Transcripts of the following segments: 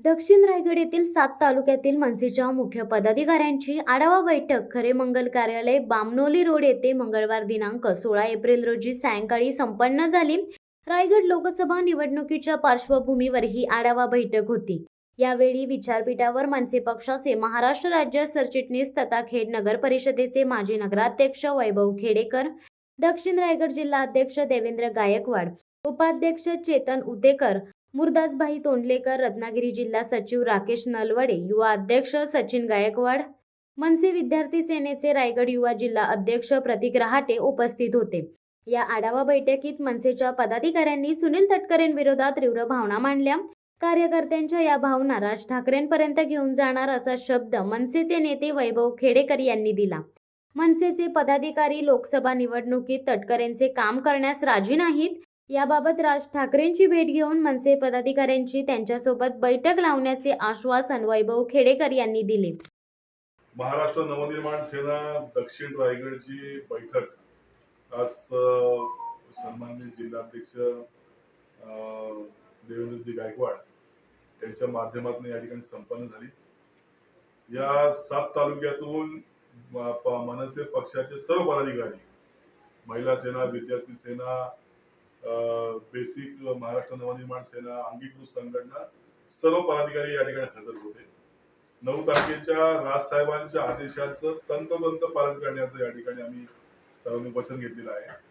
दक्षिण रायगड येथील 7 तालुक्यातील मनसेच्या मुख्य पदाधिकाऱ्यांची आढावा बैठक खरे मंगल कार्यालय बामनोली रोड येथे मंगळवार दिनांक 16 एप्रिल रोजी सायंकाळी संपन्न झाली। रायगड लोकसभा निवडणुकीच्या पार्श्वभूमीवर ही आढावा बैठक होती। यावेळी विचारपीठावर मनसे पक्षाचे महाराष्ट्र राज्य सरचिटणीस तथा खेड नगर परिषदेचे माजी नगराध्यक्ष वैभव खेडेकर, दक्षिण रायगड जिल्हा अध्यक्ष देवेंद्र गायकवाड, उपाध्यक्ष चेतन उतेकर, मुरदासभाई तोंडलेकर, रत्नागिरी जिल्हा सचिव राकेश नलवडे, युवा अध्यक्ष सचिन गायकवाड, मनसे विद्यार्थी सेनेचे रायगड युवा जिल्हा अध्यक्ष प्रतीक रहाटे उपस्थित होते। या आढावा बैठकीत मनसेच्या पदाधिकाऱ्यांनी सुनील तटकरेंविरोधात तीव्र भावना मांडल्या। कार्यकर्त्यांच्या या भावना राज ठाकरेंपर्यंत घेऊन जाणार असा शब्द मनसेचे नेते वैभव खेडेकर यांनी दिला। मनसेचे पदाधिकारी लोकसभा निवडणुकीत तटकरेंचे काम करण्यास राजी नाहीत। याबाबत राज ठाकरेंची भेट घेऊन मनसे पदाधिकाऱ्यांची त्यांच्यासोबत बैठक लावण्याचे आश्वासन वैभव खेडेकर यांनी दिले। महाराष्ट्र नवनिर्माण सेना दक्षिण रायगडची बैठक आज सन्माननीय जिल्हाध्यक्ष देवेंद्रजी गायकवाड यांच्या माध्यमातून या ठिकाणी संपन्न झाली। या 7 तालुक्यातून मनसे पक्षाचे सर्व पदाधिकारी, महिला सेना, विद्यार्थी सेना, बेसिक महाराष्ट्र नवनिर्माण सेना, अंगीकृत संघटना सर्व पदाधिकारी या ठिकाणी हजर होते। 9 तारखेच्या राजसाहेबांच्या आदेशाचं तंतोतंत पालन करण्याचं या ठिकाणी आम्ही सर्वांनी वचन घेतलेलं आहे।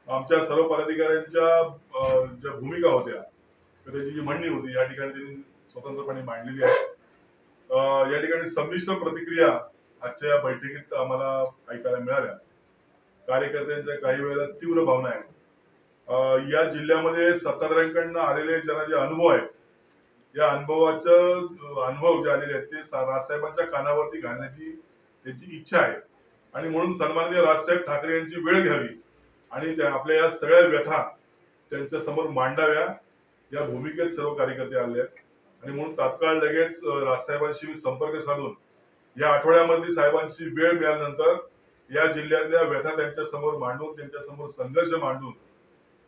आमच्या सर्व पदाधिकाऱ्यांच्या ज्या भूमिका होत्या, त्याची जी म्हणणी होती या ठिकाणी त्यांनी स्वतंत्रपणे मांडलेली आहे। या ठिकाणी संमिश्र प्रतिक्रिया आजच्या या बैठकीत आम्हाला ऐकायला मिळाल्या। कार्यकर्त्यांच्या काही वेळेला तीव्र भावना आहेत। या जिल्ह्यामध्ये सत्ताधाऱ्यांकडून आलेले ज्यांना जे अनुभव आहेत, या अनुभव जे आलेले आहेत ते राजसाहेबांच्या कानावरती घालण्याची त्यांची इच्छा आहे आणि म्हणून सन्माननीय राजसाहेब ठाकरे यांची वेळ घ्यावी आणि त्या आपल्या या सगळ्या व्यथा त्यांच्या समोर मांडाव्या या भूमिकेत सर्व कार्यकर्ते आले आहेत आणि म्हणून तात्काळ लगेच राजसाहेबांशी मी संपर्क साधून या आठवड्यामध्ये साहेबांची वेळ मिळाल्यानंतर या जिल्ह्यातल्या व्यथा त्यांच्या समोर मांडून, त्यांच्या समोर संघर्ष मांडून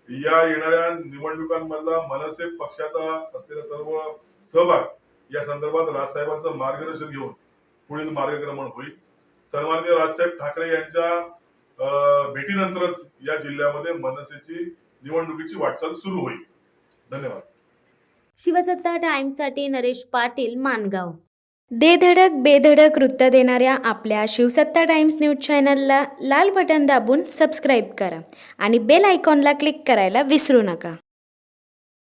या येणाऱ्या निवडणुकांमधला मनसे पक्षाचा असलेला सर्व सहभाग या संदर्भात राजसाहेबांचं मार्गदर्शन घेऊन पुढील मार्गक्रमण होईल। सन्माननीय राजसाहेब ठाकरे यांच्या भेटीनंतरच या जिल्ह्यामध्ये मनसेची निवडणुकीची वाटचाल सुरू होईल। धन्यवाद। शिवसत्ता टाइम्ससाठी नरेश पाटील, मानगाव। दे धडक बेधडक वृत्त देणाऱ्या आपल्या शिवसत्ता टाइम्स न्यूज चॅनलला लाल बटन दाबून सबस्क्राईब करा आणि बेल आयकॉनला क्लिक करायला विसरू नका।